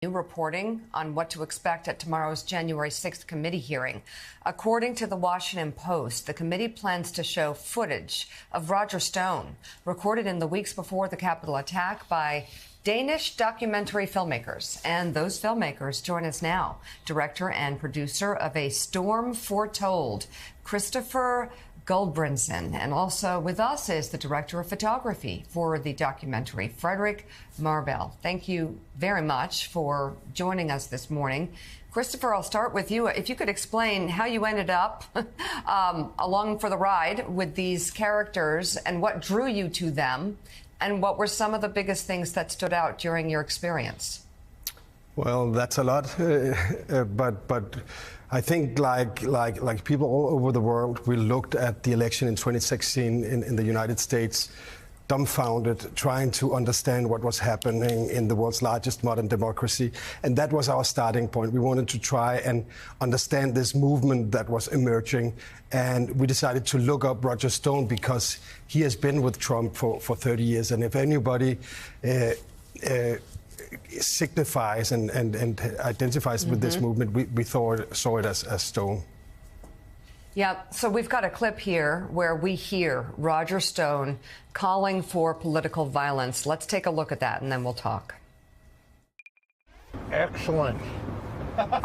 New reporting on what to expect at tomorrow's January 6th committee hearing. According to the Washington Post, the committee plans to show footage of Roger Stone, recorded in the weeks before the Capitol attack by Danish documentary filmmakers. And those filmmakers join us now. Director and producer of A Storm Foretold, Christopher Goldbrinson. And also with us is the director of photography for the documentary, Frederick Marbell. Thank you very much for joining us this morning. Christopher, I'll start with you. If you could explain how you ended up along for the ride with these characters and what drew you to them and what were some of the biggest things that stood out during your experience? Well, that's a lot, but I think like people all over the world, we looked at the election in 2016 in the United States, dumbfounded, trying to understand what was happening in the world's largest modern democracy. And that was our starting point. We wanted to try and understand this movement that was emerging. And we decided to look up Roger Stone because he has been with Trump for 30 years. And if anybody signifies and identifies with this movement, we saw it as Stone. Yeah, so we've got a clip here where we hear Roger Stone calling for political violence. Let's take a look at that and then we'll talk. Excellent. The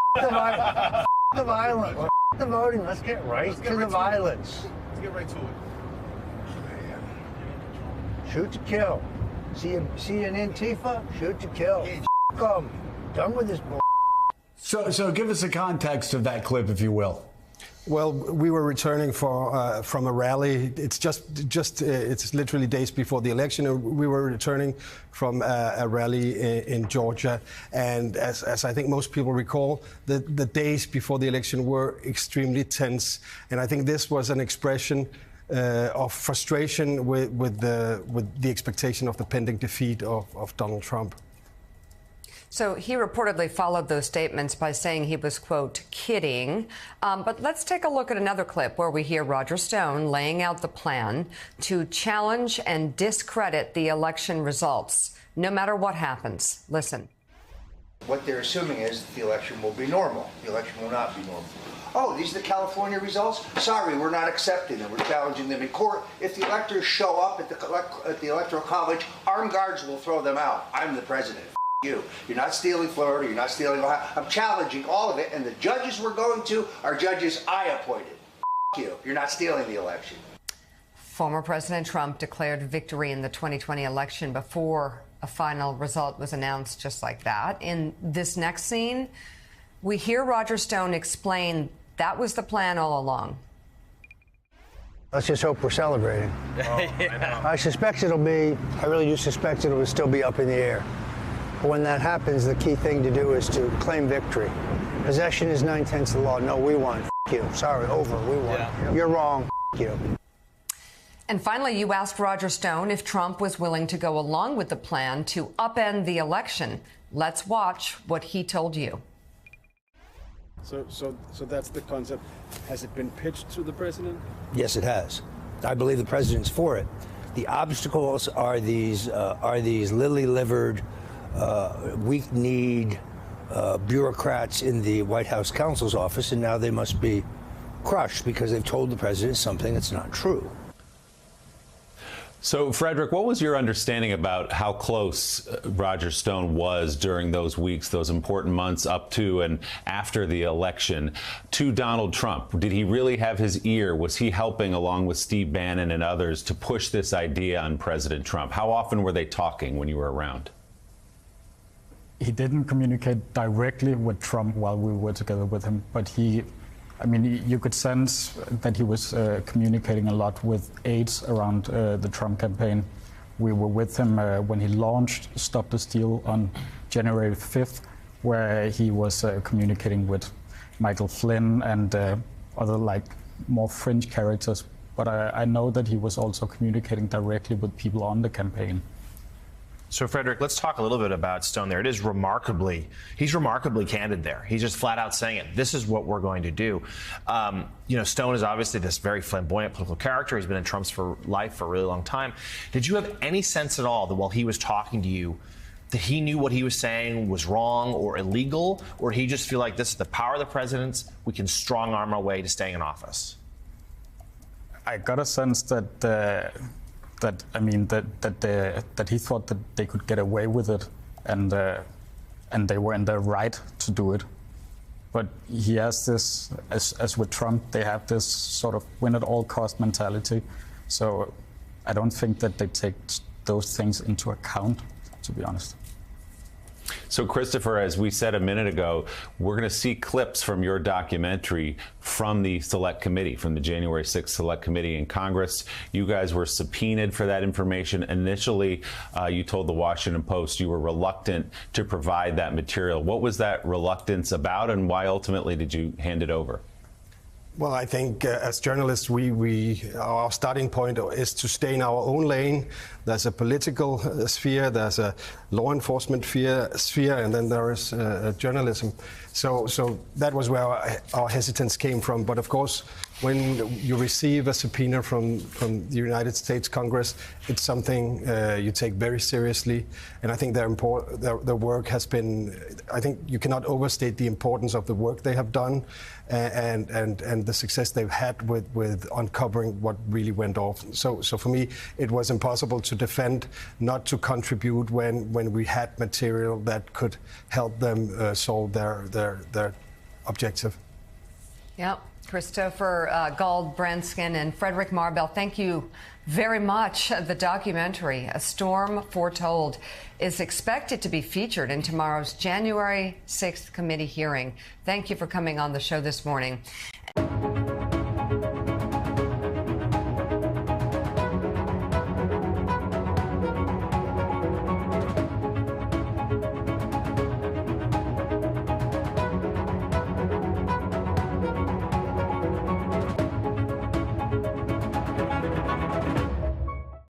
violence. The voting. Let's get right to the violence. Let's get right to it. Shoot to kill. See an Antifa? Shoot to kill. Come. Done with this bull. So give us a context of that clip, if you will. Well, we were returning from a rally. It's literally days before the election. And we were returning from a rally in Georgia. And as I think most people recall, the days before the election were extremely tense. And I think this was an expression of frustration with the expectation of the pending defeat of Donald Trump. So he reportedly followed those statements by saying he was, quote, kidding. But let's take a look at another clip where we hear Roger Stone laying out the plan to challenge and discredit the election results, no matter what happens. Listen. What they're assuming is that the election will be normal. The election will not be normal. Oh, these are the California results? Sorry, we're not accepting them. We're challenging them in court. If the electors show up at the Electoral College, armed guards will throw them out. I'm the president. You. You're not stealing Florida. You're not stealing Ohio. I'm challenging all of it. And the judges we're going to are judges I appointed. You. You're not stealing the election. Former President Trump declared victory in the 2020 election before a final result was announced just like that. In this next scene, we hear Roger Stone explain that was the plan all along. Let's just hope we're celebrating. Yeah. I really do suspect it'll still be up in the air. But when that happens, the key thing to do is to claim victory. Possession is 9/10 of the law. No, we won. You. Sorry, over. We won. Yeah. You're wrong. You. And finally, you asked Roger Stone if Trump was willing to go along with the plan to upend the election. Let's watch what he told you. So that's the concept. Has it been pitched to the president? Yes, it has. I believe the president's for it. The obstacles are these lily-livered, weak-kneed bureaucrats in the White House counsel's office, and now they must be crushed because they've told the president something that's not true. So, Frederick, what was your understanding about how close Roger Stone was during those weeks, those important months up to and after the election to Donald Trump? Did he really have his ear? Was he helping, along with Steve Bannon and others, to push this idea on President Trump? How often were they talking when you were around? He didn't communicate directly with Trump while we were together with him, but you could sense that he was communicating a lot with aides around the Trump campaign. We were with him when he launched Stop the Steal on January 5th, where he was communicating with Michael Flynn and other more fringe characters. But I know that he was also communicating directly with people on the campaign. So, Frederick, let's talk a little bit about Stone there. He's remarkably candid there. He's just flat out saying it. This is what we're going to do. Stone is obviously this very flamboyant political character. He's been in Trump's life for a really long time. Did you have any sense at all that while he was talking to you that he knew what he was saying was wrong or illegal, or did he just feel like this is the power of the president, we can strong arm our way to staying in office? I got a sense that he thought that they could get away with it, and they were in the right to do it. But he has this, as with Trump, they have this sort of win at all cost mentality. So I don't think that they take those things into account, to be honest. So, Christopher, as we said a minute ago, we're going to see clips from your documentary from the Select Committee, from the January 6th Select Committee in Congress. You guys were subpoenaed for that information. Initially, you told the Washington Post you were reluctant to provide that material. What was that reluctance about, and why ultimately did you hand it over? Well, I think as journalists, our starting point is to stay in our own lane. There's a political sphere, there's a law enforcement sphere, and then there is journalism. So that was where our hesitance came from. But of course, when you receive a subpoena from the United States Congress, it's something you take very seriously. And I think their work has been, I think you cannot overstate the importance of the work they have done and the success they've had with uncovering what really went off. So for me, it was impossible to defend, not to contribute when we had material that could help them solve their objective. Yep. Christopher Gulbranskin and Frederick Marbell, thank you very much. The documentary, A Storm Foretold, is expected to be featured in tomorrow's January 6th committee hearing. Thank you for coming on the show this morning.